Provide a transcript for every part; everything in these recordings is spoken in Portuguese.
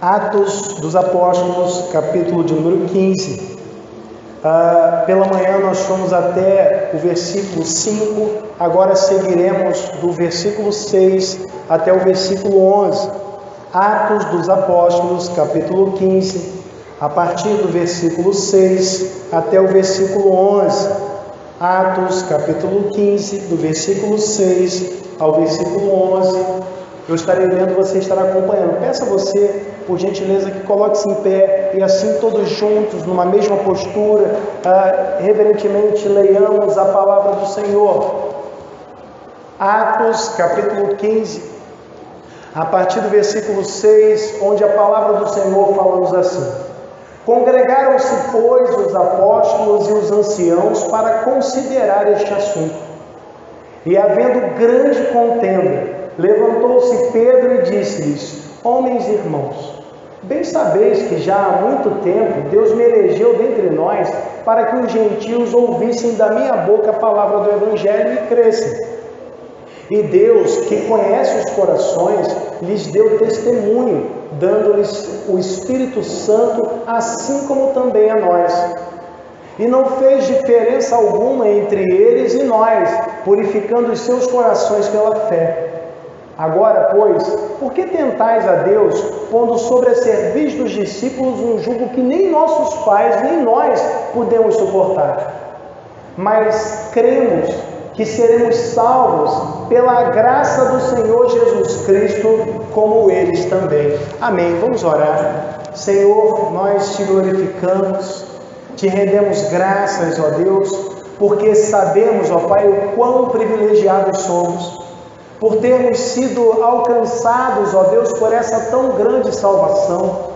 Atos dos Apóstolos, capítulo de número 15. Pela manhã nós fomos até o versículo 5, agora seguiremos do versículo 6 até o versículo 11. Atos dos Apóstolos, capítulo 15, a partir do versículo 6 até o versículo 11. Atos, capítulo 15, do versículo 6 ao versículo 11. Eu estarei lendo, você estará acompanhando. Peço a você, por gentileza, que coloque-se em pé e assim todos juntos, numa mesma postura, reverentemente leiamos a palavra do Senhor. Atos, capítulo 15, a partir do versículo 6, onde a palavra do Senhor fala-nos assim: Congregaram-se, pois, os apóstolos e os anciãos para considerar este assunto. E havendo grande contenda, levantou-se Pedro e disse-lhes: Homens e irmãos, bem sabeis que já há muito tempo Deus me elegeu dentre nós para que os gentios ouvissem da minha boca a palavra do Evangelho e crescem. E Deus, que conhece os corações, lhes deu testemunho, dando-lhes o Espírito Santo, assim como também a nós. E não fez diferença alguma entre eles e nós, purificando os seus corações pela fé. Agora, pois, por que tentais a Deus, pondo sobre a cerviz dos discípulos um jugo que nem nossos pais, nem nós podemos suportar? Mas cremos que seremos salvos pela graça do Senhor Jesus Cristo, como eles também. Amém. Vamos orar. Senhor, nós te glorificamos, te rendemos graças, ó Deus, porque sabemos, ó Pai, o quão privilegiados somos, por termos sido alcançados, ó Deus, por essa tão grande salvação,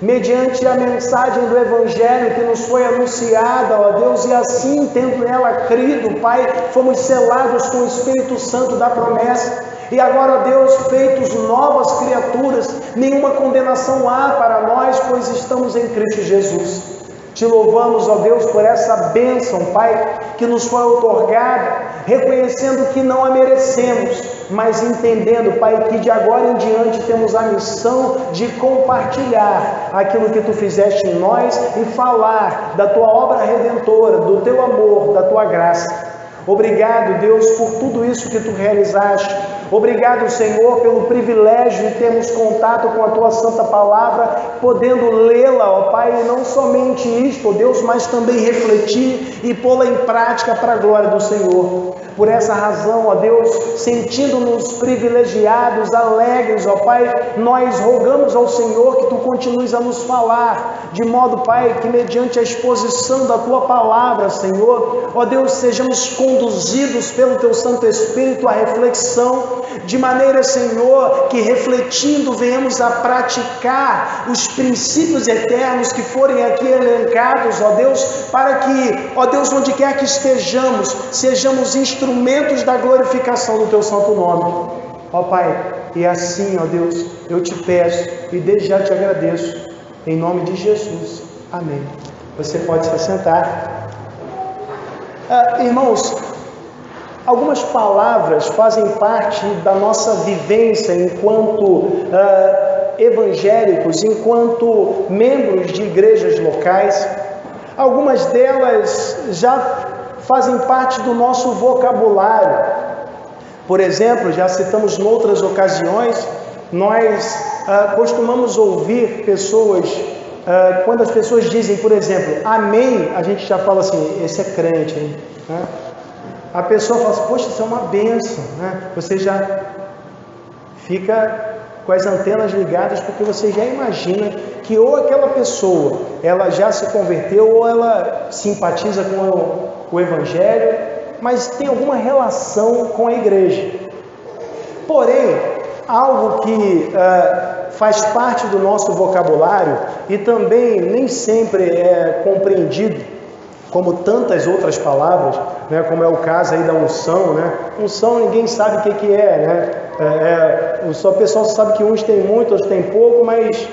mediante a mensagem do Evangelho que nos foi anunciada, ó Deus, e assim, tendo nela crido, Pai, fomos selados com o Espírito Santo da promessa, e agora, ó Deus, feitos novas criaturas, nenhuma condenação há para nós, pois estamos em Cristo Jesus. Te louvamos, ó Deus, por essa bênção, Pai, que nos foi outorgada, reconhecendo que não a merecemos, mas entendendo, Pai, que de agora em diante temos a missão de compartilhar aquilo que Tu fizeste em nós e falar da Tua obra redentora, do Teu amor, da Tua graça. Obrigado, Deus, por tudo isso que Tu realizaste. Obrigado, Senhor, pelo privilégio de termos contato com a Tua Santa Palavra, podendo lê-la, ó Pai, e não somente isto, ó Deus, mas também refletir e pô-la em prática para a glória do Senhor. Por essa razão, ó Deus, sentindo-nos privilegiados, alegres, ó Pai, nós rogamos ao Senhor que Tu continues a nos falar, de modo, Pai, que mediante a exposição da Tua Palavra, Senhor, ó Deus, sejamos conduzidos pelo Teu Santo Espírito à reflexão, de maneira, Senhor, que refletindo venhamos a praticar os princípios eternos que forem aqui elencados, ó Deus, para que, ó Deus, onde quer que estejamos, sejamos instrumentos da glorificação do Teu santo nome. Ó Pai, e assim, ó Deus, eu te peço e desde já te agradeço, em nome de Jesus. Amém. Você pode se assentar. Irmãos, algumas palavras fazem parte da nossa vivência enquanto evangélicos, enquanto membros de igrejas locais. Algumas delas já fazem parte do nosso vocabulário. Por exemplo, já citamos em outras ocasiões, nós costumamos ouvir pessoas, quando as pessoas dizem, por exemplo, amém, a gente já fala assim, esse é crente, hein? A pessoa fala assim, poxa, isso é uma bênção, né? Você já fica com as antenas ligadas, porque você já imagina que ou aquela pessoa, ela já se converteu, ou ela simpatiza com o Evangelho, mas tem alguma relação com a igreja. Porém, algo que faz parte do nosso vocabulário e também nem sempre é compreendido, como tantas outras palavras, né, como é o caso aí da unção, né? Unção ninguém sabe o que é, né? O pessoal sabe que uns têm muito, outros têm pouco, mas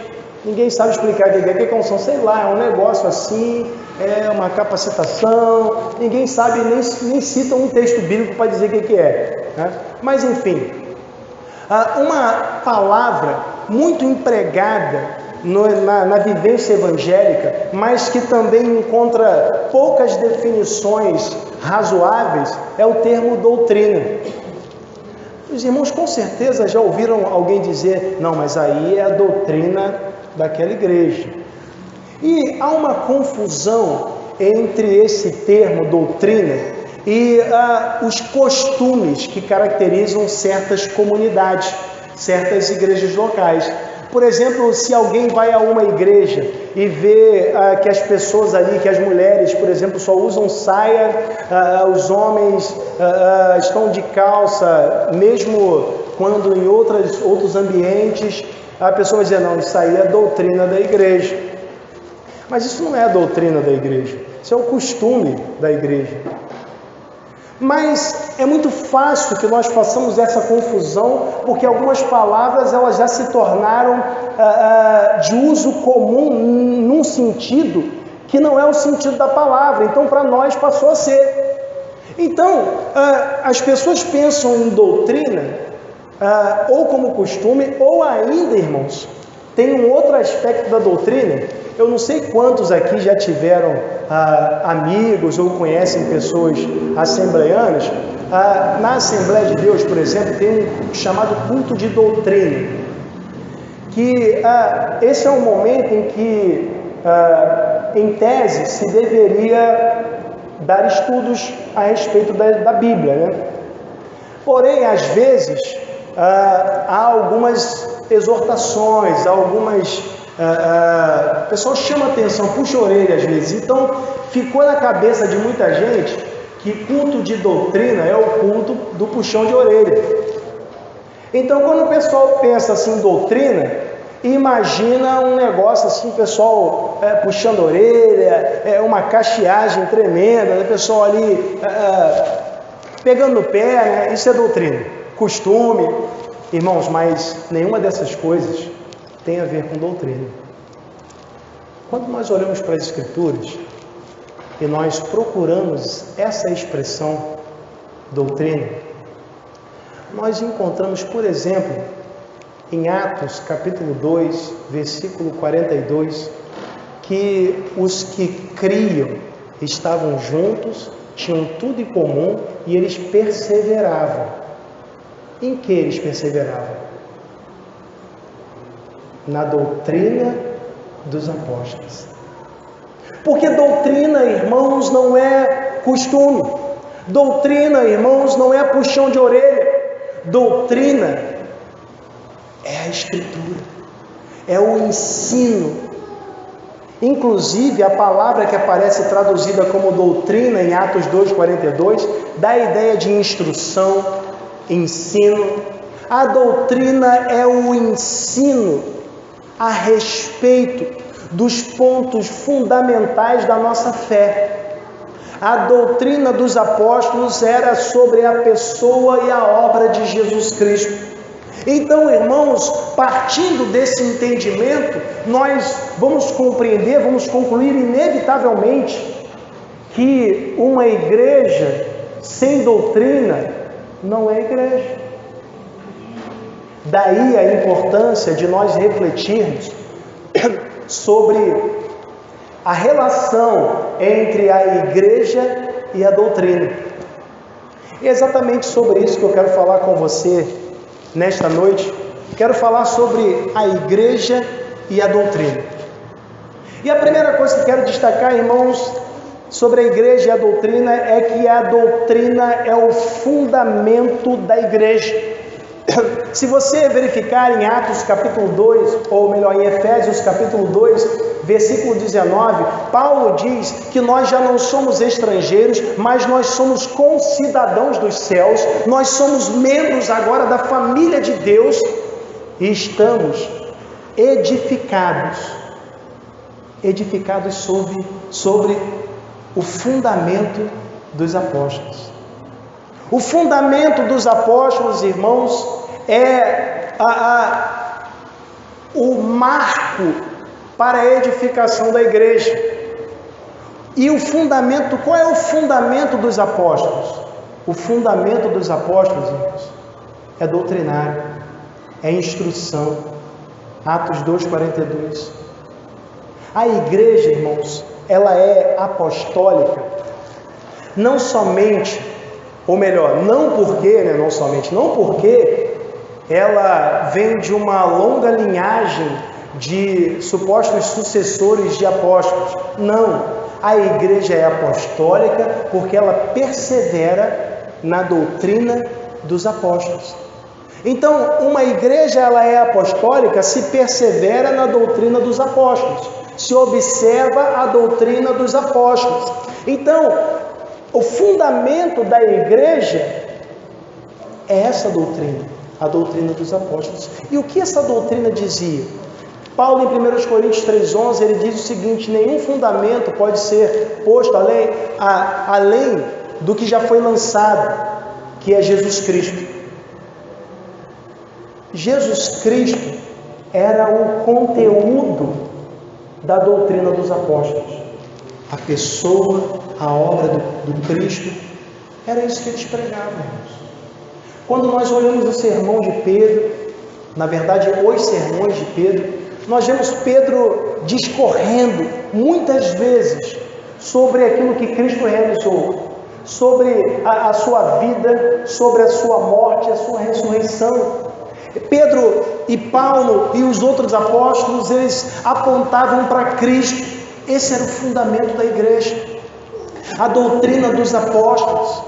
ninguém sabe explicar o que é unção. Sei lá, é um negócio assim, é uma capacitação, ninguém sabe, nem cita um texto bíblico para dizer o que é, né? Mas enfim, uma palavra muito empregada na vivência evangélica, mas que também encontra poucas definições razoáveis, é o termo doutrina. Os irmãos com certeza já ouviram alguém dizer: não, mas aí é a doutrina daquela igreja. E há uma confusão entre esse termo doutrina e os costumes que caracterizam certas comunidades, certas igrejas locais. Por exemplo, se alguém vai a uma igreja e vê que as pessoas ali, que as mulheres, por exemplo, só usam saia, os homens estão de calça, mesmo quando em outros ambientes, a pessoa vai dizer: não, isso aí é a doutrina da igreja. Mas isso não é a doutrina da igreja, isso é o costume da igreja. Mas é muito fácil que nós façamos essa confusão, porque algumas palavras elas já se tornaram de uso comum num sentido que não é o sentido da palavra. Então, para nós passou a ser. Então, as pessoas pensam em doutrina ou como costume, ou ainda, irmãos, tem um outro aspecto da doutrina. Eu não sei quantos aqui já tiveram amigos ou conhecem pessoas assembleianas. Na Assembleia de Deus, por exemplo, tem um chamado culto de doutrina, que esse é um momento em que, em tese, se deveria dar estudos a respeito da Bíblia, né? Porém, às vezes, há algumas exortações, o pessoal chama atenção, puxa a orelha às vezes. Então ficou na cabeça de muita gente que culto de doutrina é o culto do puxão de orelha. Então, quando o pessoal pensa assim em doutrina, imagina um negócio assim, o pessoal puxando a orelha, uma cacheagem tremenda, o pessoal ali pegando no pé, né? Isso é doutrina, costume. Irmãos, mas nenhuma dessas coisas tem a ver com doutrina. Quando nós olhamos para as Escrituras e nós procuramos essa expressão doutrina, nós encontramos, por exemplo, em Atos capítulo 2, versículo 42, que os que criam estavam juntos, tinham tudo em comum e eles perseveravam. Em que eles perseveravam? Na doutrina dos apóstolos. Porque doutrina, irmãos, não é costume. Doutrina, irmãos, não é puxão de orelha. Doutrina é a Escritura, é o ensino. Inclusive, a palavra que aparece traduzida como doutrina em Atos 2,42 dá a ideia de instrução, ensino. A doutrina é o ensino a respeito dos pontos fundamentais da nossa fé. A doutrina dos apóstolos era sobre a pessoa e a obra de Jesus Cristo. Então, irmãos, partindo desse entendimento, nós vamos compreender, vamos concluir inevitavelmente que uma igreja sem doutrina não é igreja. Daí a importância de nós refletirmos sobre a relação entre a igreja e a doutrina. E é exatamente sobre isso que eu quero falar com você nesta noite. Quero falar sobre a igreja e a doutrina. E a primeira coisa que quero destacar, irmãos, sobre a igreja e a doutrina é que a doutrina é o fundamento da igreja. Se você verificar em Atos capítulo 2, ou melhor, em Efésios capítulo 2, versículo 19, Paulo diz que nós já não somos estrangeiros, mas nós somos concidadãos dos céus, nós somos membros agora da família de Deus e estamos edificados sobre o fundamento dos apóstolos. O fundamento dos apóstolos, irmãos, é o marco para a edificação da igreja. E o fundamento, qual é o fundamento dos apóstolos? O fundamento dos apóstolos, irmãos, é doutrinário, é instrução, Atos 2:42. A igreja, irmãos, ela é apostólica, não somente, ou melhor, não porque ela vem de uma longa linhagem de supostos sucessores de apóstolos. Não, a igreja é apostólica porque ela persevera na doutrina dos apóstolos. Então, uma igreja ela é apostólica se persevera na doutrina dos apóstolos, se observa a doutrina dos apóstolos. Então, o fundamento da igreja é essa doutrina, a doutrina dos apóstolos. E o que essa doutrina dizia? Paulo, em 1 Coríntios 3,11, ele diz o seguinte: nenhum fundamento pode ser posto além do que já foi lançado, que é Jesus Cristo. Jesus Cristo era o conteúdo da doutrina dos apóstolos. A pessoa, a obra do Cristo, era isso que eles pregavam, irmãos. Quando nós olhamos o sermão de Pedro, na verdade, os sermões de Pedro, nós vemos Pedro discorrendo muitas vezes sobre aquilo que Cristo realizou, sobre a sua vida, sobre a sua morte, a sua ressurreição. Pedro e Paulo e os outros apóstolos, eles apontavam para Cristo. Esse era o fundamento da igreja, a doutrina dos apóstolos,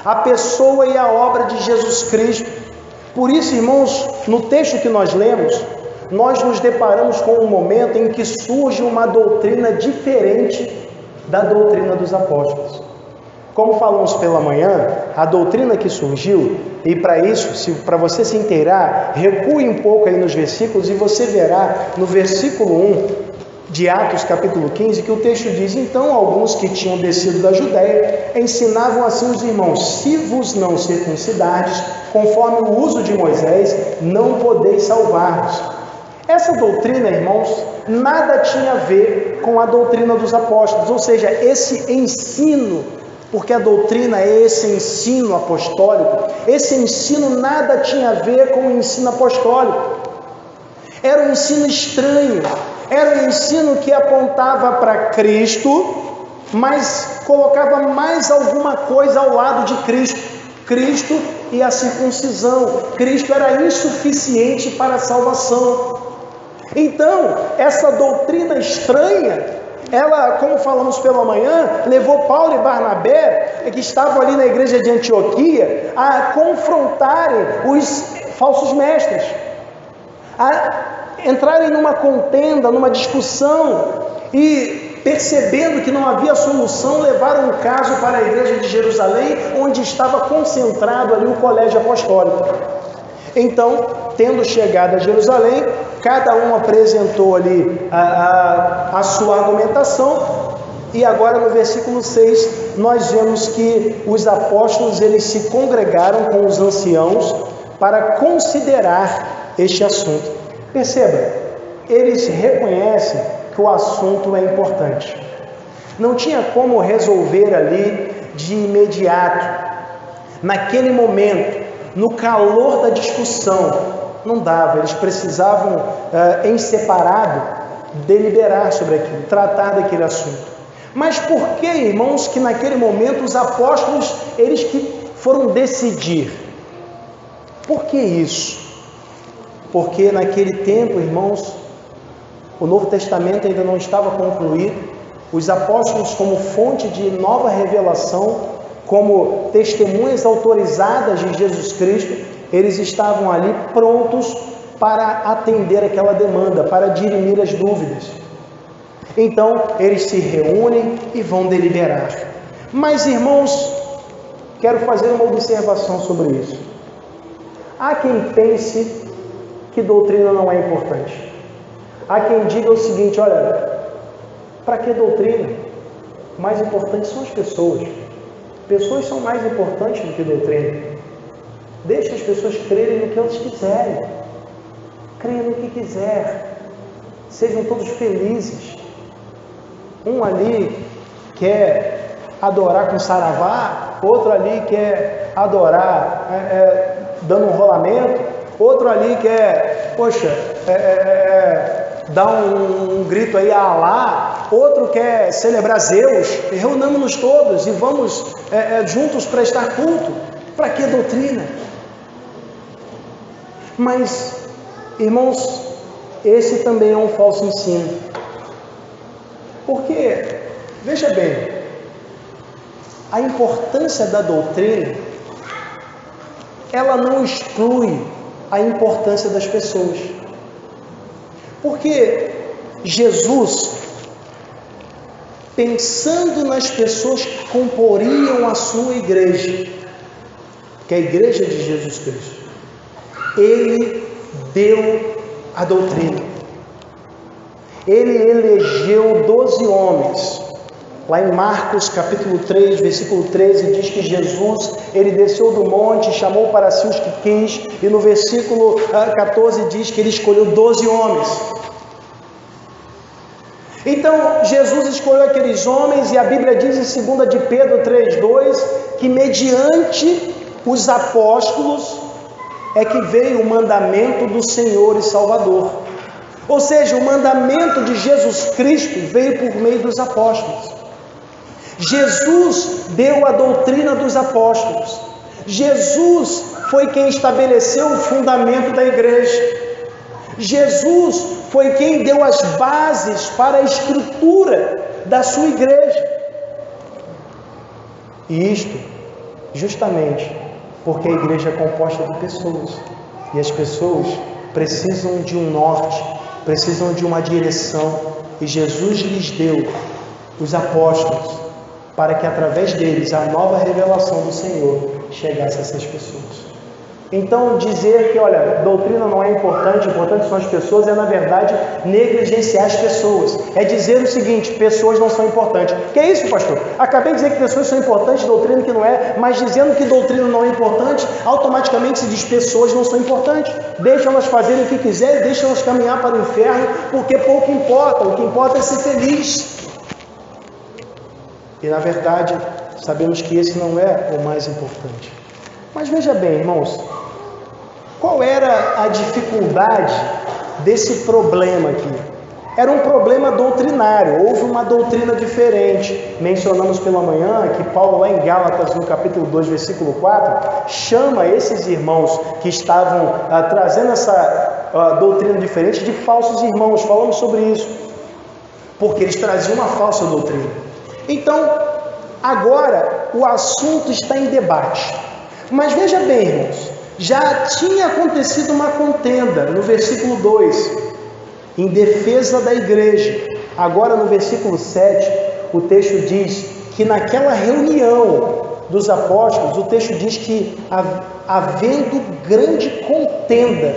a pessoa e a obra de Jesus Cristo. Por isso, irmãos, no texto que nós lemos, nós nos deparamos com um momento em que surge uma doutrina diferente da doutrina dos apóstolos. Como falamos pela manhã, a doutrina que surgiu, e para isso, para você se inteirar, recue um pouco aí nos versículos e você verá no versículo 1 de Atos capítulo 15, que o texto diz: então alguns que tinham descido da Judéia ensinavam assim os irmãos: se vos não circuncidardes, conforme o uso de Moisés, não podeis salvar-vos. Essa doutrina, irmãos, nada tinha a ver com a doutrina dos apóstolos, ou seja, esse ensino, porque a doutrina é esse ensino apostólico, esse ensino nada tinha a ver com o ensino apostólico. Era um ensino estranho, era um ensino que apontava para Cristo, mas colocava mais alguma coisa ao lado de Cristo. Cristo e a circuncisão. Cristo era insuficiente para a salvação. Então, essa doutrina estranha, ela, como falamos pela manhã, levou Paulo e Barnabé, que estavam ali na igreja de Antioquia, a confrontarem os falsos mestres, a entrarem numa contenda, numa discussão, e percebendo que não havia solução, levaram o caso para a igreja de Jerusalém, onde estava concentrado ali o colégio apostólico. Então, tendo chegado a Jerusalém, cada um apresentou ali a sua argumentação, e agora no versículo 6 nós vemos que os apóstolos eles se congregaram com os anciãos para considerar este assunto. Perceba, eles reconhecem que o assunto é importante. Não tinha como resolver ali de imediato, naquele momento, no calor da discussão. Não dava, eles precisavam, em separado, deliberar sobre aquilo, tratar daquele assunto. Mas por que, irmãos, que naquele momento os apóstolos, eles que foram decidir? Por que isso? Porque naquele tempo, irmãos, o Novo Testamento ainda não estava concluído. Os apóstolos, como fonte de nova revelação, como testemunhas autorizadas de Jesus Cristo, eles estavam ali prontos para atender aquela demanda, para dirimir as dúvidas. Então, eles se reúnem e vão deliberar. Mas, irmãos, quero fazer uma observação sobre isso. Há quem pense que doutrina não é importante. Há quem diga o seguinte: olha, para que doutrina? O mais importante são as pessoas. Pessoas são mais importantes do que doutrina. Deixe as pessoas crerem no que elas quiserem. Creiam no que quiser. Sejam todos felizes. Um ali quer adorar com saravá, outro ali quer adorar dando um rolamento, outro ali quer, dar um grito aí a Alá, outro quer celebrar Zeus. Reunamos-nos todos e vamos juntos prestar culto. Para que doutrina? Mas, irmãos, esse também é um falso ensino. Porque, veja bem, a importância da doutrina, ela não exclui a importância das pessoas. Porque Jesus, pensando nas pessoas que comporiam a sua igreja, que é a igreja de Jesus Cristo, Ele deu a doutrina. Ele elegeu 12 homens. Lá em Marcos capítulo 3, versículo 13, diz que Jesus, ele desceu do monte, chamou para si os que quis, e no versículo 14 diz que ele escolheu 12 homens. Então, Jesus escolheu aqueles homens, e a Bíblia diz em 2 de Pedro 3,2, que mediante os apóstolos é que veio o mandamento do Senhor e Salvador. Ou seja, o mandamento de Jesus Cristo veio por meio dos apóstolos. Jesus deu a doutrina dos apóstolos. Jesus foi quem estabeleceu o fundamento da igreja. Jesus foi quem deu as bases para a estrutura da sua igreja. E isto, justamente, porque a igreja é composta de pessoas. E as pessoas precisam de um norte, precisam de uma direção. E Jesus lhes deu os apóstolos, para que através deles a nova revelação do Senhor chegasse a essas pessoas. Então dizer que, olha, doutrina não é importante, importante são as pessoas, é na verdade negligenciar as pessoas. É dizer o seguinte: pessoas não são importantes. Que é isso, pastor? Acabei de dizer que pessoas são importantes, doutrina que não é, mas dizendo que doutrina não é importante, automaticamente se diz pessoas não são importantes. Deixa elas fazerem o que quiserem, deixa elas caminhar para o inferno, porque pouco importa, o que importa é ser feliz. E na verdade, sabemos que esse não é o mais importante. Mas veja bem, irmãos, qual era a dificuldade desse problema aqui? Era um problema doutrinário, houve uma doutrina diferente. Mencionamos pela manhã que Paulo, lá em Gálatas, no capítulo 2, versículo 4, chama esses irmãos que estavam trazendo essa doutrina diferente de falsos irmãos. Falamos sobre isso, porque eles traziam uma falsa doutrina. Então, agora o assunto está em debate. Mas veja bem, irmãos, já tinha acontecido uma contenda no versículo 2, em defesa da igreja. Agora no versículo 7, o texto diz que naquela reunião dos apóstolos, o texto diz que, havendo grande contenda,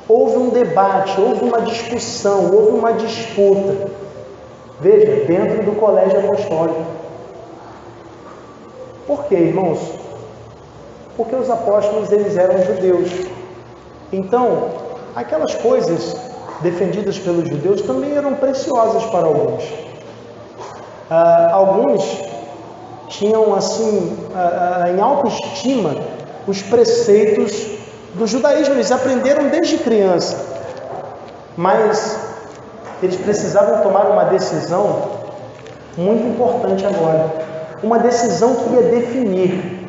houve um debate, houve uma discussão, houve uma disputa. Veja, dentro do colégio apostólico. Por quê, irmãos? Porque os apóstolos, eles eram judeus. Então, aquelas coisas defendidas pelos judeus também eram preciosas para alguns. Alguns tinham, assim, em autoestima, os preceitos do judaísmo. Eles aprenderam desde criança. Mas eles precisavam tomar uma decisão muito importante agora. Uma decisão que ia definir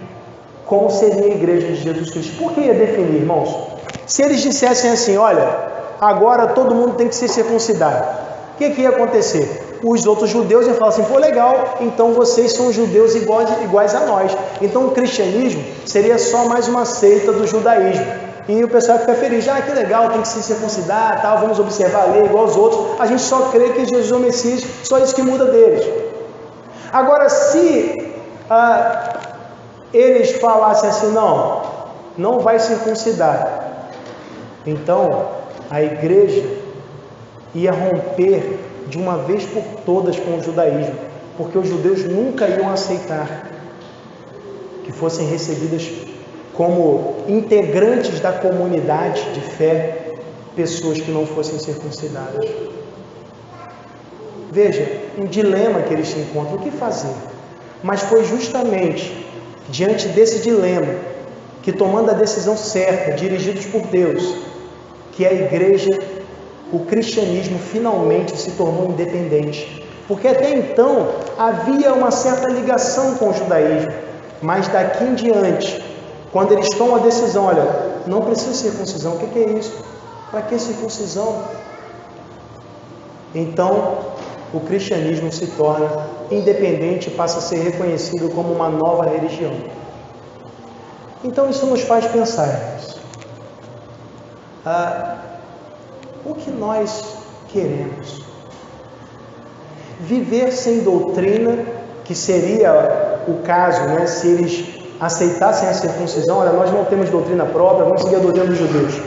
como seria a igreja de Jesus Cristo. Por que ia definir, irmãos? Se eles dissessem assim: olha, agora todo mundo tem que ser circuncidado, o que ia acontecer? Os outros judeus iam falar assim: pô, legal, então vocês são judeus iguais a nós. Então o cristianismo seria só mais uma seita do judaísmo. E o pessoal fica feliz: ah, que legal, tem que se circuncidar, tal, vamos observar a lei igual aos outros. A gente só crê que Jesus é o Messias, só isso que muda deles. Agora, se eles falassem assim: não vai circuncidar, então a igreja ia romper de uma vez por todas com o judaísmo, porque os judeus nunca iam aceitar que fossem recebidas como integrantes da comunidade de fé pessoas que não fossem circuncidadas. Veja, um dilema que eles se encontram: o que fazer? Mas foi justamente diante desse dilema que, tomando a decisão certa, dirigidos por Deus, que a igreja o cristianismo finalmente se tornou independente. Porque até então havia uma certa ligação com o judaísmo, mas daqui em diante, quando eles tomam a decisão, olha, não precisa circuncisão, o que é isso? Para que circuncisão? Então, o cristianismo se torna independente e passa a ser reconhecido como uma nova religião. Então, isso nos faz pensar, irmãos, o que nós queremos? Viver sem doutrina, que seria o caso, né, se eles aceitassem a circuncisão, olha, nós não temos doutrina própria, vamos seguir a doutrina dos judeus.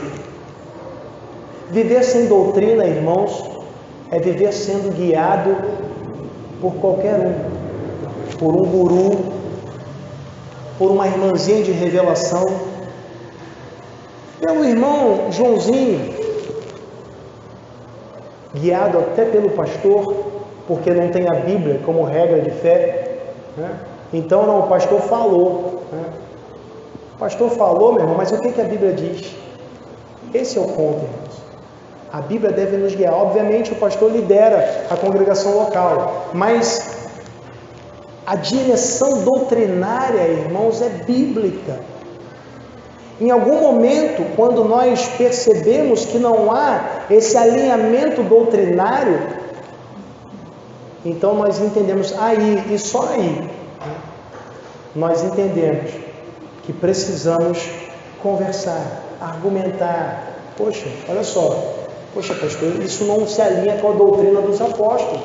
Viver sem doutrina, irmãos, é viver sendo guiado por qualquer um, por um guru, por uma irmãzinha de revelação, pelo irmão Joãozinho, guiado até pelo pastor, porque não tem a Bíblia como regra de fé, né? Então não, o pastor falou, né? O pastor falou, meu irmão, mas o que a Bíblia diz? Esse é o ponto, irmãos. A Bíblia deve nos guiar. Obviamente o pastor lidera a congregação local, mas a direção doutrinária, irmãos, é bíblica. Em algum momento, quando nós percebemos que não há esse alinhamento doutrinário, então nós entendemos aí, e só aí, nós entendemos que precisamos conversar, argumentar. Poxa, olha só, poxa pastor, isso não se alinha com a doutrina dos apóstolos.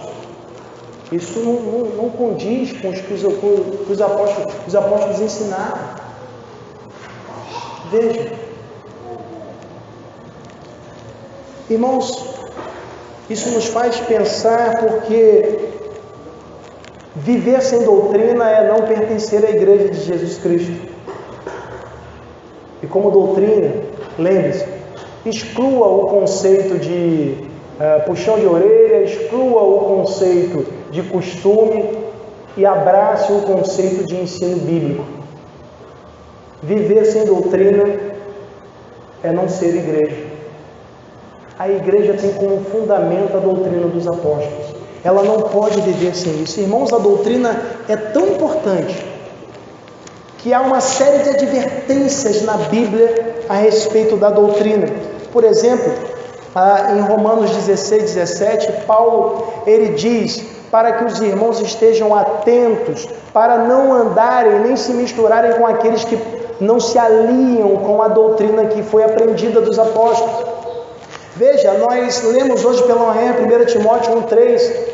Isso não condiz com os que os apóstolos ensinaram. Veja, irmãos, isso nos faz pensar, porque viver sem doutrina é não pertencer à igreja de Jesus Cristo. E como doutrina, lembre-se, exclua o conceito de puxão de orelha, exclua o conceito de costume e abrace o conceito de ensino bíblico. Viver sem doutrina é não ser igreja. A igreja tem como fundamento a doutrina dos apóstolos. Ela não pode viver sem isso. Irmãos, a doutrina é tão importante que há uma série de advertências na Bíblia a respeito da doutrina. Por exemplo, em Romanos 16, 17, Paulo, ele diz para que os irmãos estejam atentos, para não andarem nem se misturarem com aqueles que não se alinham com a doutrina que foi aprendida dos apóstolos. Veja, nós lemos hoje pela manhã 1 Timóteo 1,3.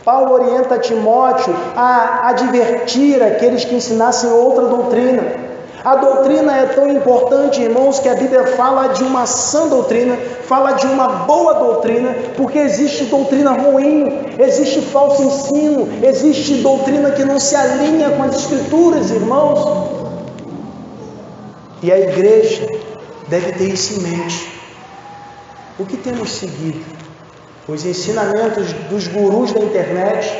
Paulo orienta Timóteo a advertir aqueles que ensinassem outra doutrina. A doutrina é tão importante, irmãos, que a Bíblia fala de uma sã doutrina, fala de uma boa doutrina, porque existe doutrina ruim, existe falso ensino, existe doutrina que não se alinha com as Escrituras, irmãos. E a igreja deve ter isso em mente. O que temos seguido? Os ensinamentos dos gurus da internet,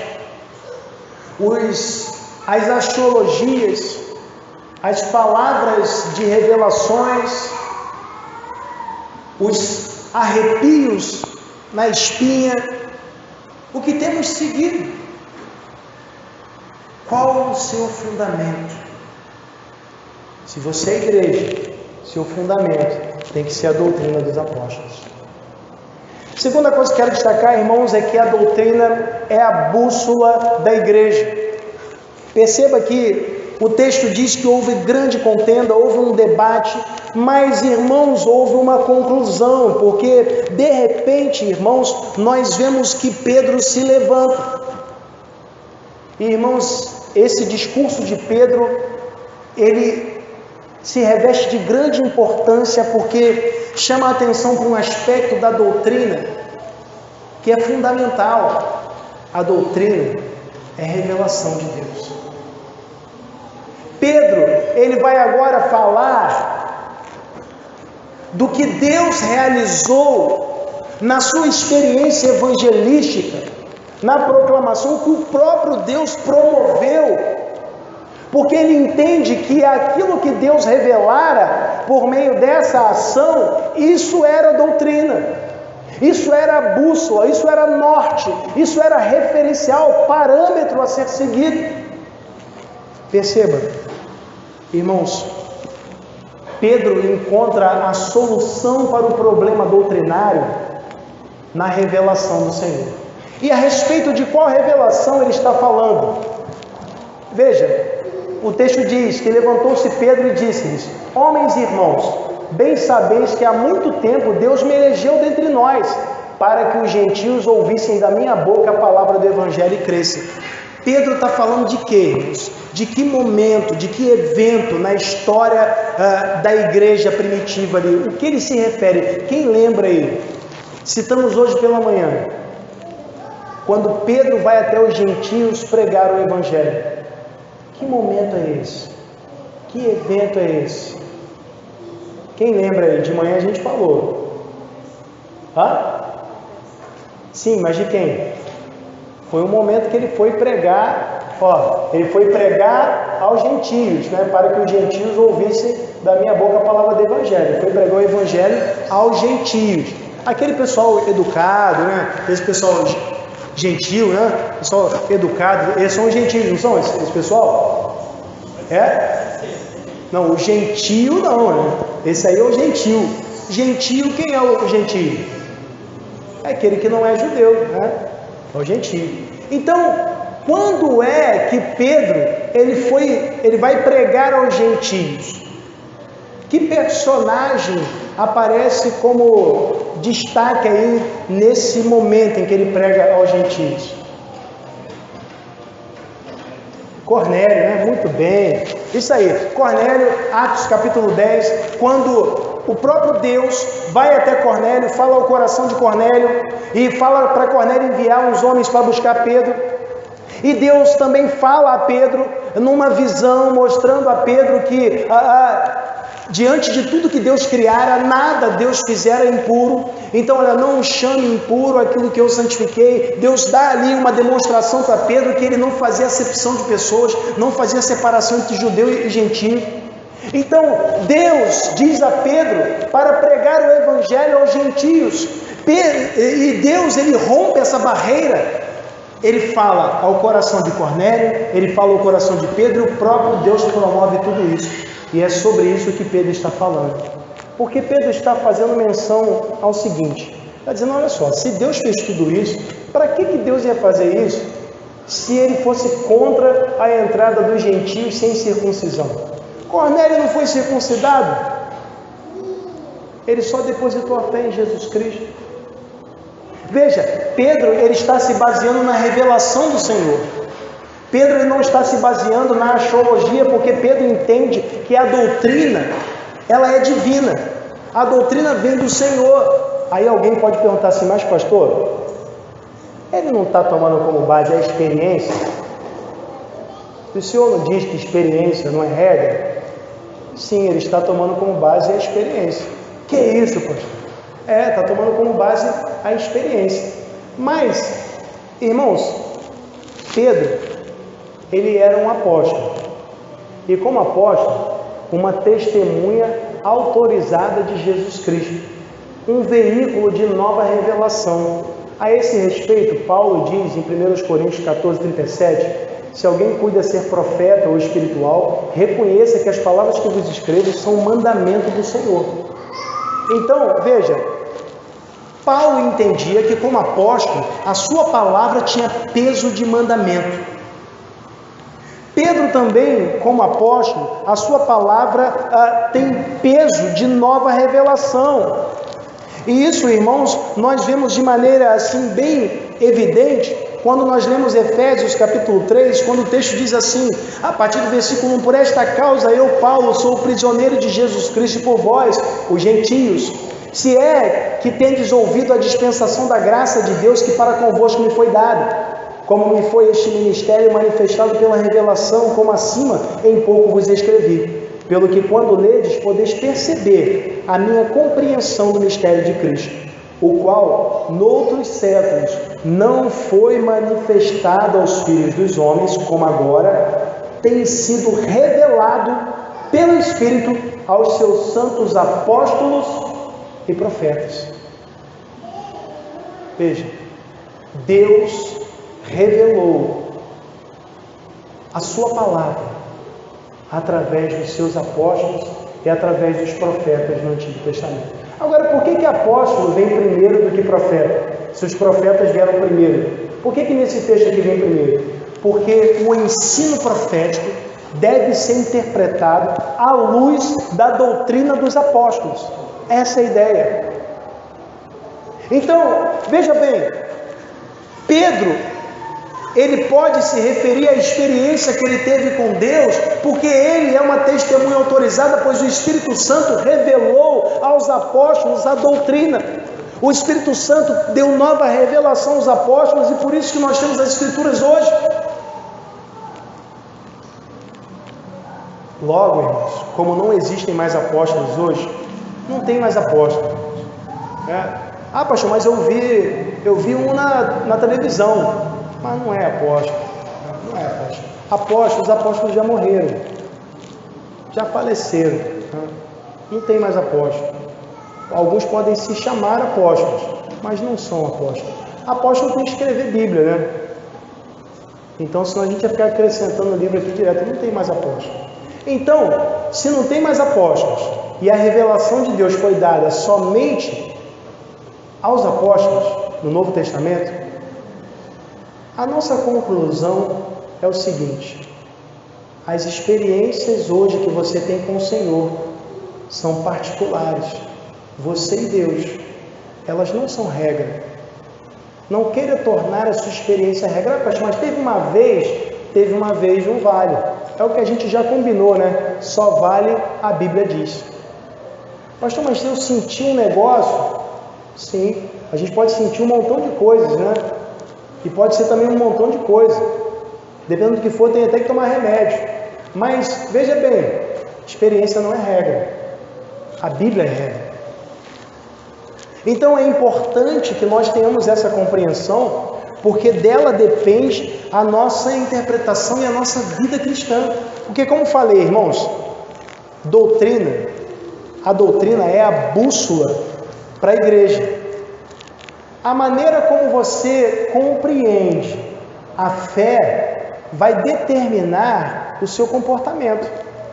as astrologias, as palavras de revelações, os arrepios na espinha. O que temos seguido? Qual o seu fundamento? Se você é igreja, seu fundamento tem que ser a doutrina dos apóstolos. Segunda coisa que quero destacar, irmãos, é que a doutrina é a bússola da igreja. Perceba que o texto diz que houve grande contenda, houve um debate, mas, irmãos, houve uma conclusão, porque de repente, irmãos, nós vemos que Pedro se levanta. E, irmãos, esse discurso de Pedro, ele se reveste de grande importância, porque chama a atenção para um aspecto da doutrina que é fundamental. A doutrina é revelação de Deus. Pedro, ele vai agora falar do que Deus realizou na sua experiência evangelística, na proclamação que o próprio Deus promoveu, porque ele entende que aquilo que Deus revelara por meio dessa ação, isso era doutrina. Isso era a bússola, isso era norte, isso era referencial, parâmetro a ser seguido. Perceba, irmãos, Pedro encontra a solução para o problema doutrinário na revelação do Senhor. E a respeito de qual revelação ele está falando? Veja, o texto diz que levantou-se Pedro e disse-lhes: homens e irmãos, bem sabeis que há muito tempo Deus me elegeu dentre nós, para que os gentios ouvissem da minha boca a palavra do Evangelho e crescem. Pedro está falando de quê, irmãos? De que momento, de que evento na história da igreja primitiva ali? O que ele se refere? Quem lembra aí? Citamos hoje pela manhã, quando Pedro vai até os gentios pregar o Evangelho. Que momento é esse? Que evento é esse? Quem lembra aí? De manhã a gente falou. Sim, mas de quem? Foi o momento que ele foi pregar, ele foi pregar aos gentios, né? Para que os gentios ouvissem da minha boca a palavra do Evangelho. Ele foi pregar o Evangelho aos gentios. Aquele pessoal educado, né? Esse pessoal gentil, né? Pessoal educado, eles são os gentios, não são esse pessoal? Não, o gentio não, né? Esse aí é o gentil. Gentio, quem é o gentio? É aquele que não é judeu, né? É o gentio. Então, quando é que Pedro ele vai pregar aos gentios? Que personagem aparece como destaque aí nesse momento em que ele prega aos gentios? Cornélio, né? Muito bem. Isso aí, Cornélio, Atos capítulo 10, quando o próprio Deus vai até Cornélio, fala ao coração de Cornélio e fala para Cornélio enviar uns homens para buscar Pedro. E Deus também fala a Pedro numa visão, mostrando a Pedro que diante de tudo que Deus criara, nada Deus fizera impuro. Então, olha, não chame impuro aquilo que eu santifiquei. Deus dá ali uma demonstração para Pedro que ele não fazia acepção de pessoas, não fazia separação entre judeu e gentio. Então, Deus diz a Pedro para pregar o Evangelho aos gentios. E Deus, ele rompe essa barreira. Ele fala ao coração de Cornélio, ele fala ao coração de Pedro, e o próprio Deus promove tudo isso. E é sobre isso que Pedro está falando. Porque Pedro está fazendo menção ao seguinte: está dizendo, olha só, se Deus fez tudo isso, para que Deus ia fazer isso se ele fosse contra a entrada dos gentios sem circuncisão? Cornélio não foi circuncidado, ele só depositou a fé em Jesus Cristo. Veja, Pedro ele está se baseando na revelação do Senhor. Pedro ele não está se baseando na axiologia, porque Pedro entende que a doutrina, ela é divina. A doutrina vem do Senhor. Aí alguém pode perguntar assim, mas pastor, ele não está tomando como base a experiência? O Senhor não diz que experiência não é regra? Sim, ele está tomando como base a experiência. Que isso, pastor? Está tomando como base a experiência. Mas, irmãos, Pedro, ele era um apóstolo, e como apóstolo, uma testemunha autorizada de Jesus Cristo, um veículo de nova revelação. A esse respeito, Paulo diz em 1 Coríntios 14:37, se alguém cuida ser profeta ou espiritual, reconheça que as palavras que vos escrevo são um mandamento do Senhor. Então, veja, Paulo entendia que como apóstolo, a sua palavra tinha peso de mandamento. Pedro também, como apóstolo, a sua palavra tem peso de nova revelação. E isso, irmãos, nós vemos de maneira assim bem evidente quando nós lemos Efésios capítulo 3, quando o texto diz assim, a partir do versículo 1, por esta causa eu, Paulo, sou prisioneiro de Jesus Cristo por vós, os gentios, se é que tendes ouvido a dispensação da graça de Deus que para convosco me foi dada. Como me foi este ministério manifestado pela revelação, como acima, em pouco vos escrevi. Pelo que quando ledes, podeis perceber a minha compreensão do mistério de Cristo, o qual, noutros séculos, não foi manifestado aos filhos dos homens, como agora, tem sido revelado pelo Espírito aos seus santos apóstolos e profetas. Veja, Deus revelou a sua palavra através dos seus apóstolos e através dos profetas no Antigo Testamento. Agora, por que apóstolo vem primeiro do que profeta? Se os profetas vieram primeiro, por que nesse texto aqui vem primeiro? Porque o ensino profético deve ser interpretado à luz da doutrina dos apóstolos. Essa é a ideia. Então, veja bem, Pedro, ele pode se referir à experiência que ele teve com Deus, porque ele é uma testemunha autorizada, pois o Espírito Santo revelou aos apóstolos a doutrina. O Espírito Santo deu nova revelação aos apóstolos e por isso que nós temos as Escrituras hoje. Logo, irmãos, como não existem mais apóstolos hoje, não tem mais apóstolos. Ah, pastor, mas eu vi um na televisão, mas não é apóstolo. Não é apóstolo. Os apóstolos já morreram, já faleceram. Não tem mais apóstolo. Alguns podem se chamar apóstolos, mas não são apóstolos. Apóstolo tem que escrever Bíblia, né? Então, senão a gente ia ficar acrescentando o livro aqui direto, não tem mais apóstolo. Então, se não tem mais apóstolos e a revelação de Deus foi dada somente aos apóstolos no Novo Testamento, a nossa conclusão é o seguinte: as experiências hoje que você tem com o Senhor são particulares, você e Deus, elas não são regra. Não queira tornar a sua experiência regra. Mas teve uma vez, não vale. É o que a gente já combinou, né? Só vale a Bíblia diz. Pastor, mas se eu sentir um negócio, sim, a gente pode sentir um montão de coisas, né? E pode ser também um montão de coisas. Dependendo do que for, tem até que tomar remédio. Mas, veja bem, experiência não é regra. A Bíblia é regra. Então é importante que nós tenhamos essa compreensão, porque dela depende a nossa interpretação e a nossa vida cristã. Porque, como falei, irmãos, a doutrina é a bússola para a igreja. A maneira como você compreende a fé vai determinar o seu comportamento.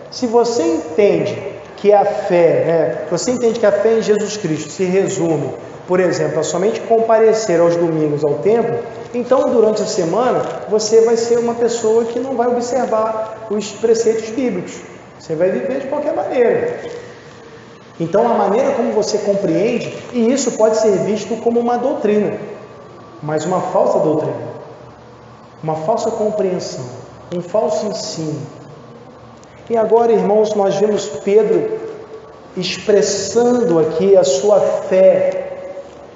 Se você entende que a fé, você entende que a fé em Jesus Cristo se resume, por exemplo, a somente comparecer aos domingos ao templo, então durante a semana você vai ser uma pessoa que não vai observar os preceitos bíblicos. Você vai viver de qualquer maneira. Então a maneira como você compreende, e isso pode ser visto como uma doutrina, mas uma falsa doutrina, uma falsa compreensão, um falso ensino. E agora, irmãos, nós vemos Pedro expressando aqui a sua fé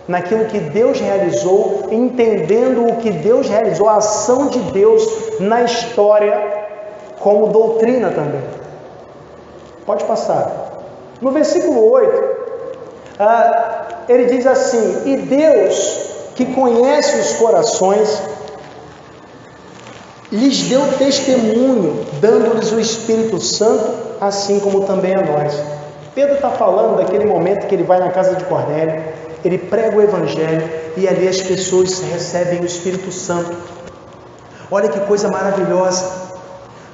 naquilo que Deus realizou, entendendo o que Deus realizou, a ação de Deus na história, como doutrina também. Pode passar. No versículo 8, ele diz assim: e Deus, que conhece os corações, lhes deu testemunho, dando-lhes o Espírito Santo, assim como também a nós. Pedro está falando daquele momento que ele vai na casa de Cornélio, ele prega o Evangelho e ali as pessoas recebem o Espírito Santo. Olha que coisa maravilhosa.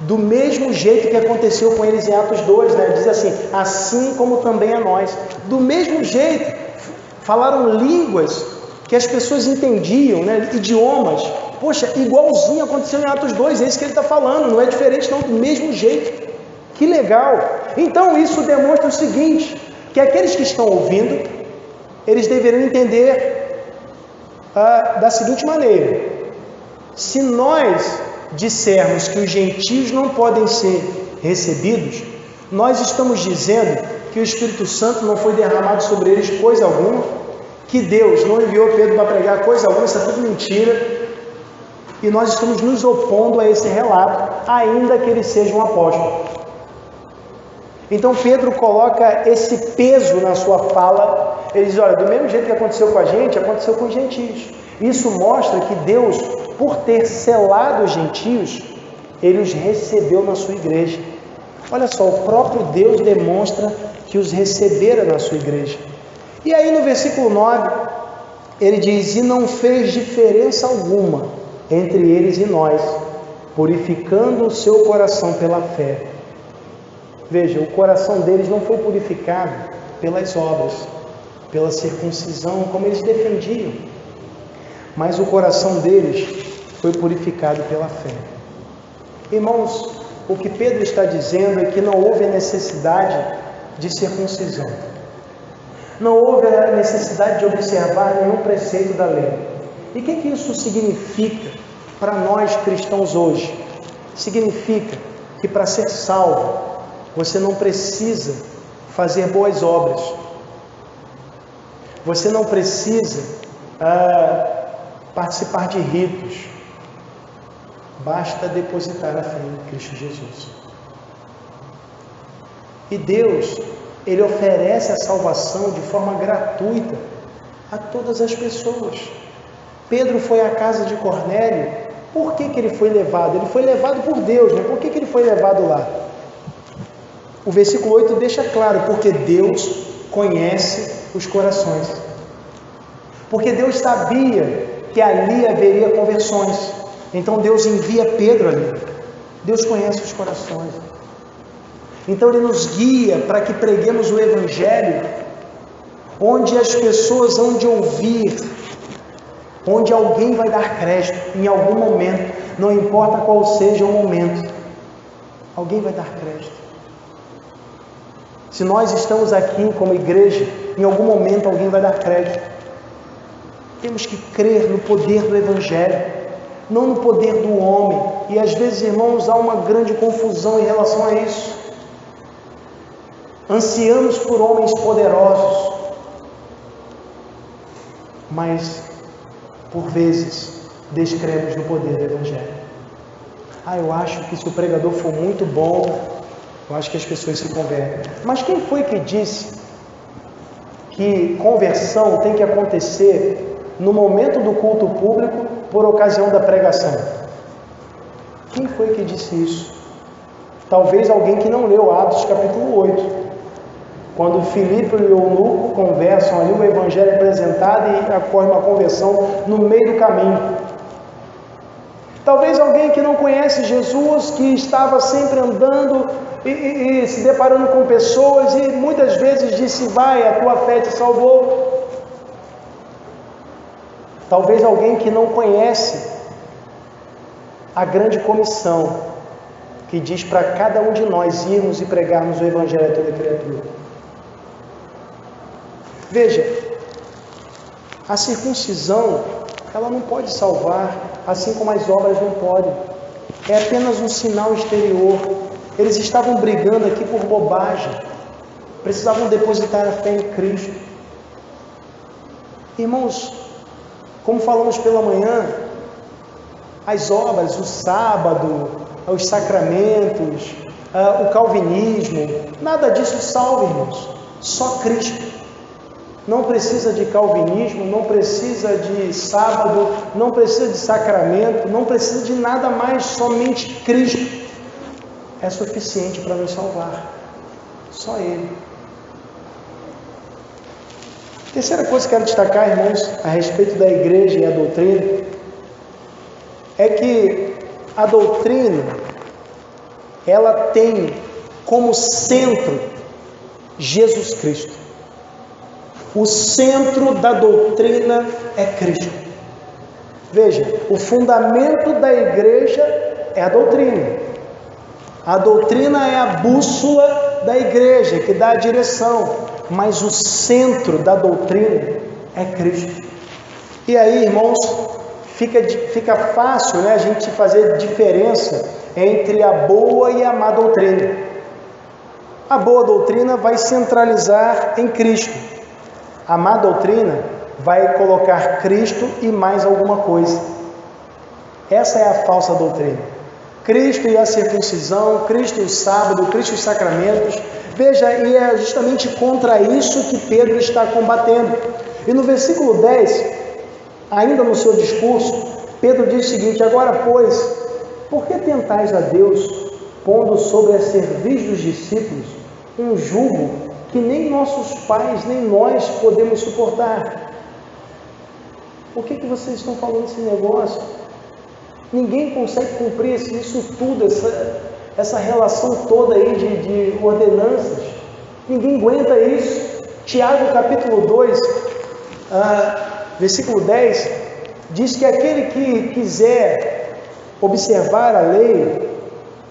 Do mesmo jeito que aconteceu com eles em Atos 2, né? Diz assim como também a nós. Do mesmo jeito, falaram línguas que as pessoas entendiam, né? Idiomas. Poxa, igualzinho aconteceu em Atos 2, é isso que ele está falando, não é diferente não, do mesmo jeito. Que legal! Então isso demonstra o seguinte, que aqueles que estão ouvindo, eles deveriam entender da seguinte maneira: se nós dissermos que os gentios não podem ser recebidos, nós estamos dizendo que o Espírito Santo não foi derramado sobre eles coisa alguma, que Deus não enviou Pedro para pregar coisa alguma, isso é tudo mentira. E nós estamos nos opondo a esse relato, ainda que ele seja um apóstolo. Então Pedro coloca esse peso na sua fala. Ele diz: olha, do mesmo jeito que aconteceu com a gente, aconteceu com os gentios. Isso mostra que Deus, por ter selado os gentios, Ele os recebeu na sua igreja. Olha só, o próprio Deus demonstra que os recebera na sua igreja. E aí no versículo 9, ele diz: e não fez diferença alguma entre eles e nós, purificando o seu coração pela fé. Veja, o coração deles não foi purificado pelas obras, pela circuncisão, como eles defendiam, mas o coração deles foi purificado pela fé. Irmãos, o que Pedro está dizendo é que não houve a necessidade de circuncisão. Não houve a necessidade de observar nenhum preceito da lei. E o que isso significa para nós cristãos hoje? Significa que para ser salvo, você não precisa fazer boas obras. Você não precisa participar de ritos. Basta depositar a fé em Cristo Jesus. E Deus, Ele oferece a salvação de forma gratuita a todas as pessoas. Pedro foi à casa de Cornélio. Por que ele foi levado? Ele foi levado por Deus, né? Por que ele foi levado lá? O versículo 8 deixa claro: porque Deus conhece os corações. Porque Deus sabia que ali haveria conversões. Então Deus envia Pedro ali. Deus conhece os corações. Então Ele nos guia para que preguemos o Evangelho onde as pessoas hão de ouvir, onde alguém vai dar crédito em algum momento, não importa qual seja o momento, alguém vai dar crédito. Se nós estamos aqui como igreja, em algum momento alguém vai dar crédito. Temos que crer no poder do Evangelho, não no poder do homem. E às vezes, irmãos, há uma grande confusão em relação a isso. Ansiamos por homens poderosos, mas por vezes descremos no poder do Evangelho. Eu acho que se o pregador for muito bom, eu acho que as pessoas se convertem. Mas quem foi que disse que conversão tem que acontecer no momento do culto público por ocasião da pregação? Quem foi que disse isso? Talvez alguém que não leu Atos capítulo 8. Quando Filipe e o eunuco conversam ali, o Evangelho é apresentado e ocorre uma conversão no meio do caminho. Talvez alguém que não conhece Jesus, que estava sempre andando e se deparando com pessoas e muitas vezes disse: vai, a tua fé te salvou. Talvez alguém que não conhece a grande comissão que diz para cada um de nós irmos e pregarmos o Evangelho a toda criatura. Veja, a circuncisão, ela não pode salvar, assim como as obras não podem. É apenas um sinal exterior. Eles estavam brigando aqui por bobagem. Precisavam depositar a fé em Cristo. Irmãos, como falamos pela manhã, as obras, o sábado, os sacramentos, o calvinismo, nada disso salva, irmãos. Só Cristo. Não precisa de calvinismo, não precisa de sábado, não precisa de sacramento, não precisa de nada mais, somente Cristo é suficiente para nos salvar. Só Ele. Terceira coisa que quero destacar, irmãos, a respeito da igreja e a doutrina, é que a doutrina, ela tem como centro Jesus Cristo. O centro da doutrina é Cristo. Veja, o fundamento da igreja é a doutrina. A doutrina é a bússola da igreja, que dá a direção. Mas o centro da doutrina é Cristo. E aí, irmãos, fica fácil, né, a gente fazer diferença entre a boa e a má doutrina. A boa doutrina vai centralizar em Cristo. A má doutrina vai colocar Cristo e mais alguma coisa. Essa é a falsa doutrina. Cristo e a circuncisão, Cristo e o sábado, Cristo e os sacramentos. Veja, e é justamente contra isso que Pedro está combatendo. E no versículo 10, ainda no seu discurso, Pedro diz o seguinte: agora, pois, por que tentais a Deus, pondo sobre a cerviz dos discípulos um jugo que nem nossos pais, nem nós podemos suportar? Por que vocês estão falando esse negócio? Ninguém consegue cumprir isso tudo, essa relação toda aí de ordenanças. Ninguém aguenta isso. Tiago capítulo 2, versículo 10, diz que aquele que quiser observar a lei,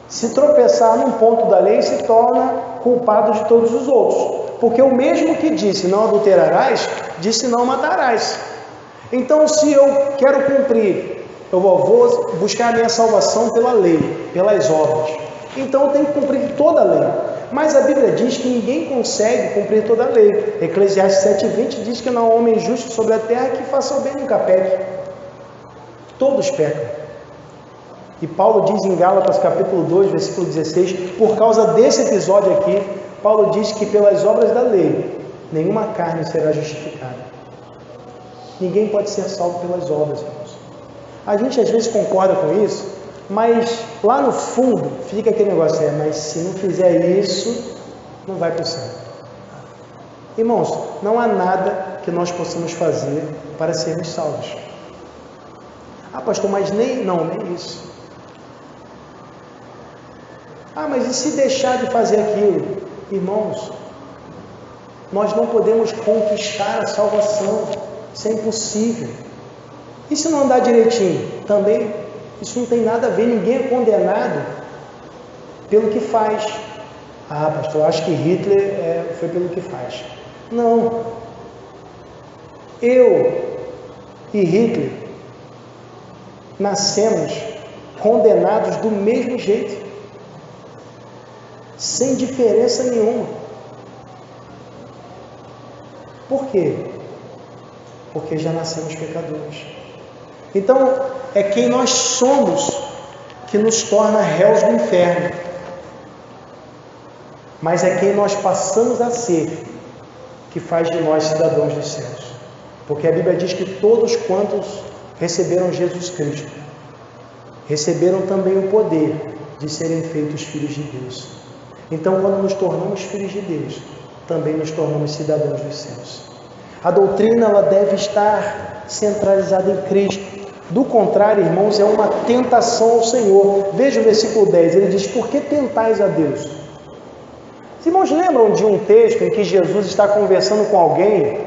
se tropeçar num ponto da lei, se torna culpado de todos os outros. Porque o mesmo que disse não adulterarás, disse não matarás. Então, se eu quero cumprir, eu vou buscar a minha salvação pela lei, pelas obras. Então, eu tenho que cumprir toda a lei. Mas a Bíblia diz que ninguém consegue cumprir toda a lei. Eclesiastes 7:20 diz que não há homem justo sobre a terra que faça o bem e nunca peque. Todos pecam. E Paulo diz em Gálatas capítulo 2, versículo 16, por causa desse episódio aqui, Paulo diz que pelas obras da lei, nenhuma carne será justificada. Ninguém pode ser salvo pelas obras, irmãos. A gente às vezes concorda com isso, mas lá no fundo fica aquele negócio, mas se não fizer isso, não vai para o céu. Irmãos, não há nada que nós possamos fazer para sermos salvos. Pastor, mas nem isso. Mas e se deixar de fazer aquilo? Irmãos, nós não podemos conquistar a salvação. Isso é impossível. E se não andar direitinho? Também, isso não tem nada a ver. Ninguém é condenado pelo que faz. Pastor, eu acho que Hitler foi pelo que faz. Não. Eu e Hitler nascemos condenados do mesmo jeito, sem diferença nenhuma. Por quê? Porque já nascemos pecadores. Então, é quem nós somos que nos torna réus do inferno. Mas é quem nós passamos a ser que faz de nós cidadãos dos céus. Porque a Bíblia diz que todos quantos receberam Jesus Cristo, receberam também o poder de serem feitos filhos de Deus. Então, quando nos tornamos filhos de Deus, também nos tornamos cidadãos dos céus. A doutrina ela deve estar centralizada em Cristo. Do contrário, irmãos, é uma tentação ao Senhor. Veja o versículo 10, ele diz, por que tentais a Deus? Os irmãos lembram de um texto em que Jesus está conversando com alguém,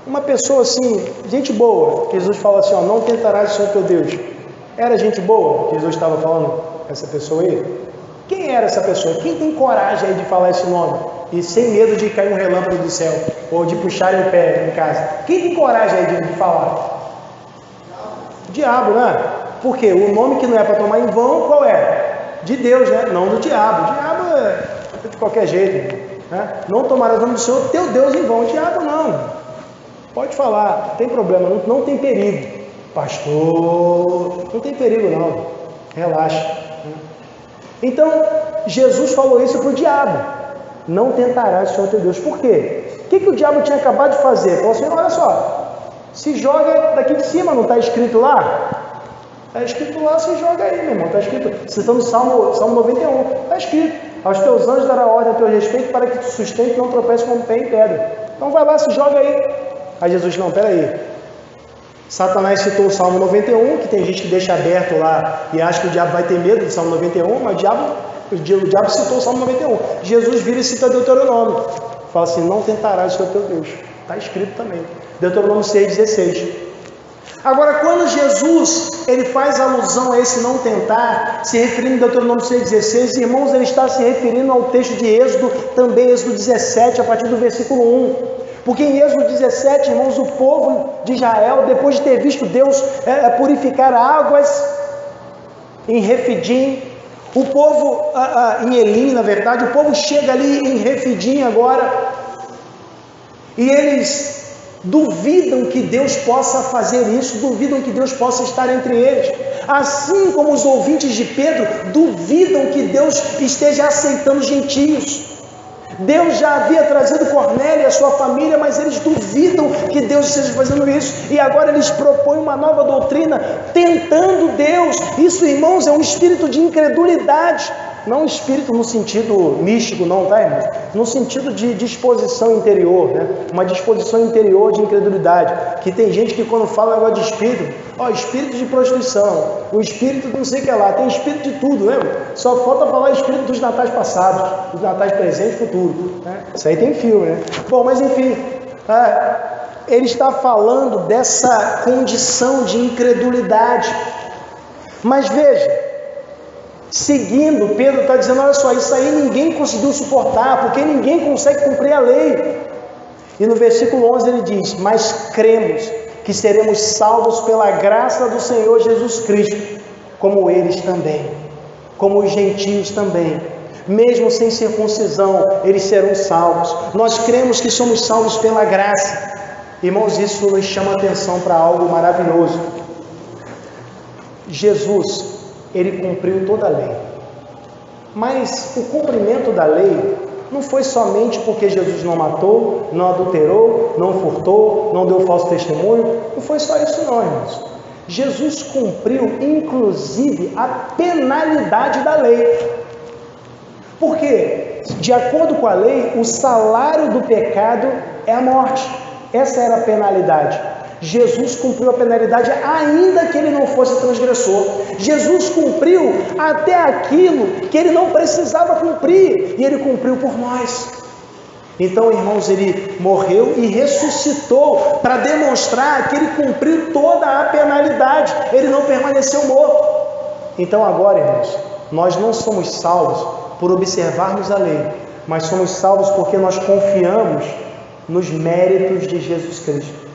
uma pessoa assim, gente boa, Jesus fala assim, não tentarás o Senhor teu Deus. Era gente boa que Jesus estava falando, essa pessoa aí? Quem era essa pessoa? Quem tem coragem aí de falar esse nome? E sem medo de cair um relâmpago do céu, ou de puxarem o pé em casa. Quem tem coragem aí de falar? O diabo, né? Porque o nome que não é para tomar em vão, qual é? De Deus, né? Não do diabo. O diabo é de qualquer jeito, né? Não tomarás o nome do Senhor, teu Deus, em vão. O diabo não. Pode falar, não tem problema, não tem perigo. Pastor, não tem perigo não. Relaxa. Então, Jesus falou isso para o diabo. Não tentarás o Senhor teu Deus. Por quê? O que o diabo tinha acabado de fazer? Falou assim, olha só, se joga daqui de cima, não está escrito lá? Está escrito lá, se joga aí, meu irmão. Está escrito, você está no Salmo 91, está escrito, aos teus anjos dará ordem a teu respeito para que te sustente e não tropece com o pé em pedra. Então vai lá, se joga aí. Aí Jesus, não, peraí. Satanás citou o Salmo 91, que tem gente que deixa aberto lá e acha que o diabo vai ter medo do Salmo 91, mas o diabo citou o Salmo 91. Jesus vira e cita Deuteronômio. Fala assim, não tentarás o Senhor teu Deus. Está escrito também. Deuteronômio 6,16. Agora, quando Jesus ele faz alusão a esse não tentar, se referindo a Deuteronômio 6,16, irmãos, ele está se referindo ao texto de Êxodo, também Êxodo 17, a partir do versículo 1. Porque em Êxodo 17, irmãos, o povo de Israel, depois de ter visto Deus purificar águas em Refidim, o povo, em Elim, na verdade, o povo chega ali em Refidim agora, e eles duvidam que Deus possa fazer isso, duvidam que Deus possa estar entre eles. Assim como os ouvintes de Pedro duvidam que Deus esteja aceitando gentios. Deus já havia trazido Cornélio e a sua família, mas eles duvidam que Deus esteja fazendo isso, e agora eles propõem uma nova doutrina, tentando Deus. Isso, irmãos, é um espírito de incredulidade. Não espírito no sentido místico, não, tá, irmãos? No sentido de disposição interior, né? Uma disposição interior de incredulidade. Que tem gente que quando fala negócio de espírito, espírito de prostituição, o espírito não sei o que lá, tem espírito de tudo, né? Só falta falar espírito dos natais passados, dos natais presentes e futuros, né? Isso aí tem filme, né? Bom, mas enfim, ele está falando dessa condição de incredulidade. Mas veja, seguindo, Pedro está dizendo, olha só, isso aí ninguém conseguiu suportar, porque ninguém consegue cumprir a lei. E no versículo 11 ele diz, mas cremos que seremos salvos pela graça do Senhor Jesus Cristo, como eles também, como os gentios também. Mesmo sem circuncisão, eles serão salvos. Nós cremos que somos salvos pela graça. Irmãos, isso nos chama a atenção para algo maravilhoso. Jesus, ele cumpriu toda a lei. Mas o cumprimento da lei não foi somente porque Jesus não matou, não adulterou, não furtou, não deu falso testemunho. Não foi só isso não, irmãos. Jesus cumpriu, inclusive, a penalidade da lei. Porque, de acordo com a lei, o salário do pecado é a morte. Essa era a penalidade. Jesus cumpriu a penalidade, ainda que ele não fosse transgressor. Jesus cumpriu até aquilo que ele não precisava cumprir, e ele cumpriu por nós. Então, irmãos, ele morreu e ressuscitou para demonstrar que ele cumpriu toda a penalidade. Ele não permaneceu morto. Então agora, irmãos, nós não somos salvos por observarmos a lei, mas somos salvos porque nós confiamos nos méritos de Jesus Cristo.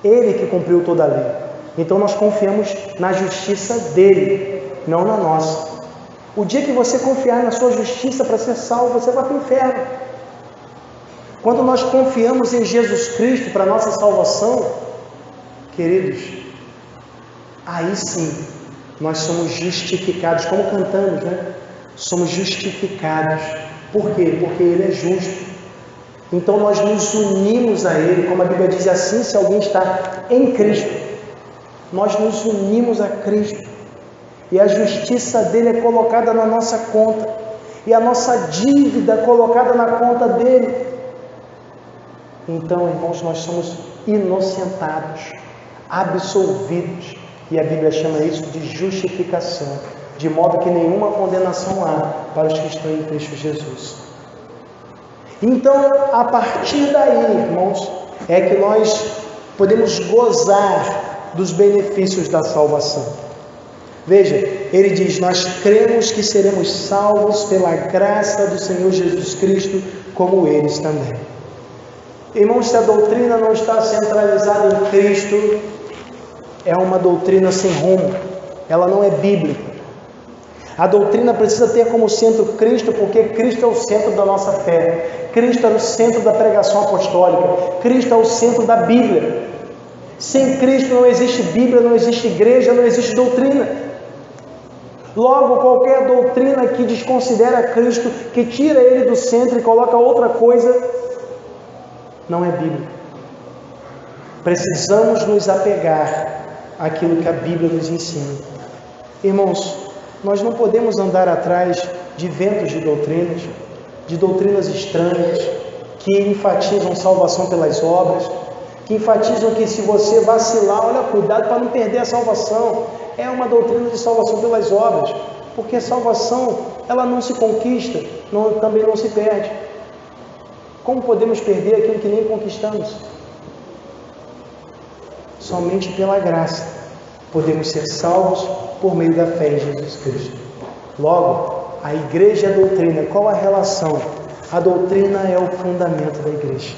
Ele que cumpriu toda a lei. Então nós confiamos na justiça dele, não na nossa. O dia que você confiar na sua justiça para ser salvo, você vai para o inferno. Quando nós confiamos em Jesus Cristo para a nossa salvação, queridos, aí sim nós somos justificados, como cantamos, né? Somos justificados. Por quê? Porque ele é justo. Então nós nos unimos a Ele, como a Bíblia diz assim, se alguém está em Cristo, nós nos unimos a Cristo, e a justiça dele é colocada na nossa conta, e a nossa dívida é colocada na conta dele. Então, irmãos, nós somos inocentados, absolvidos, e a Bíblia chama isso de justificação, de modo que nenhuma condenação há para os que estão em Cristo Jesus. Então, a partir daí, irmãos, é que nós podemos gozar dos benefícios da salvação. Veja, ele diz, nós cremos que seremos salvos pela graça do Senhor Jesus Cristo, como eles também. Irmãos, se a doutrina não está centralizada em Cristo, é uma doutrina sem rumo, ela não é bíblica. A doutrina precisa ter como centro Cristo, porque Cristo é o centro da nossa fé. Cristo é o centro da pregação apostólica. Cristo é o centro da Bíblia. Sem Cristo não existe Bíblia, não existe igreja, não existe doutrina. Logo, qualquer doutrina que desconsidera Cristo, que tira Ele do centro e coloca outra coisa, não é Bíblia. Precisamos nos apegar àquilo que a Bíblia nos ensina. Irmãos, nós não podemos andar atrás de ventos de doutrinas estranhas, que enfatizam salvação pelas obras, que enfatizam que se você vacilar, olha, cuidado para não perder a salvação. É uma doutrina de salvação pelas obras, porque a salvação, ela não se conquista, também não se perde. Como podemos perder aquilo que nem conquistamos? Somente pela graça podemos ser salvos por meio da fé em Jesus Cristo. Logo, a igreja e a doutrina, qual a relação? A doutrina é o fundamento da igreja.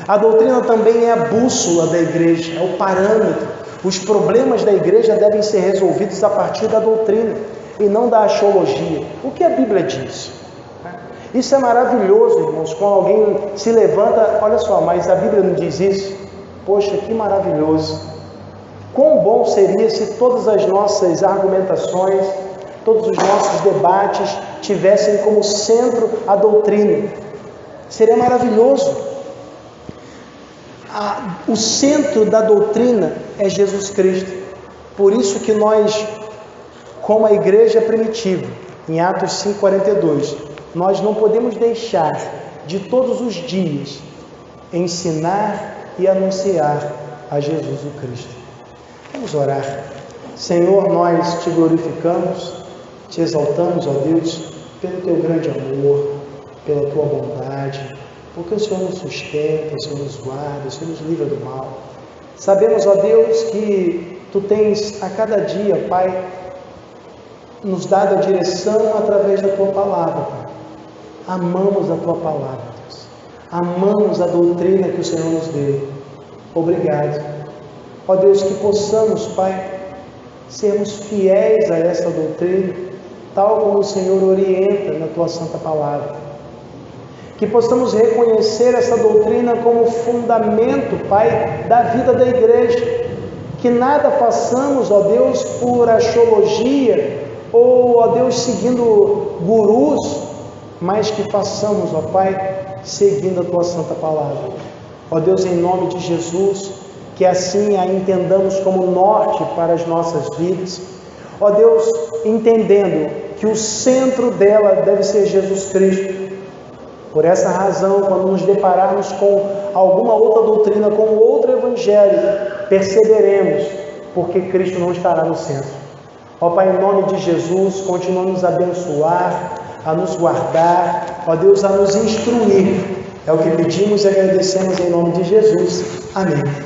A doutrina também é a bússola da igreja, é o parâmetro. Os problemas da igreja devem ser resolvidos a partir da doutrina e não da axiologia. O que a Bíblia diz? Isso é maravilhoso, irmãos, quando alguém se levanta, olha só, mas a Bíblia não diz isso? Poxa, que maravilhoso! Quão bom seria se todas as nossas argumentações, todos os nossos debates tivessem como centro a doutrina. Seria maravilhoso. O centro da doutrina é Jesus Cristo. Por isso que nós, como a igreja primitiva, em Atos 5,42, nós não podemos deixar de todos os dias ensinar e anunciar a Jesus o Cristo. Vamos orar. Senhor, nós te glorificamos, te exaltamos, ó Deus, pelo teu grande amor, pela tua bondade, porque o Senhor nos sustenta, o Senhor nos guarda, o Senhor nos livra do mal. Sabemos, ó Deus, que tu tens a cada dia, Pai, nos dado a direção através da tua palavra, Pai. Amamos a tua palavra, Deus. Amamos a doutrina que o Senhor nos deu. Obrigado. Ó Deus, que possamos, Pai, sermos fiéis a essa doutrina, tal como o Senhor orienta na tua santa palavra. Que possamos reconhecer essa doutrina como fundamento, Pai, da vida da igreja. Que nada façamos, ó Deus, por axiologia ou, ó Deus, seguindo gurus, mas que façamos, ó Pai, seguindo a tua santa palavra. Ó Deus, em nome de Jesus, que assim a entendamos como norte para as nossas vidas. Ó Deus, entendendo que o centro dela deve ser Jesus Cristo. Por essa razão, quando nos depararmos com alguma outra doutrina, com outro evangelho, perceberemos porque Cristo não estará no centro. Ó Pai, em nome de Jesus, continua a nos abençoar, a nos guardar, ó Deus, a nos instruir. É o que pedimos e agradecemos em nome de Jesus. Amém.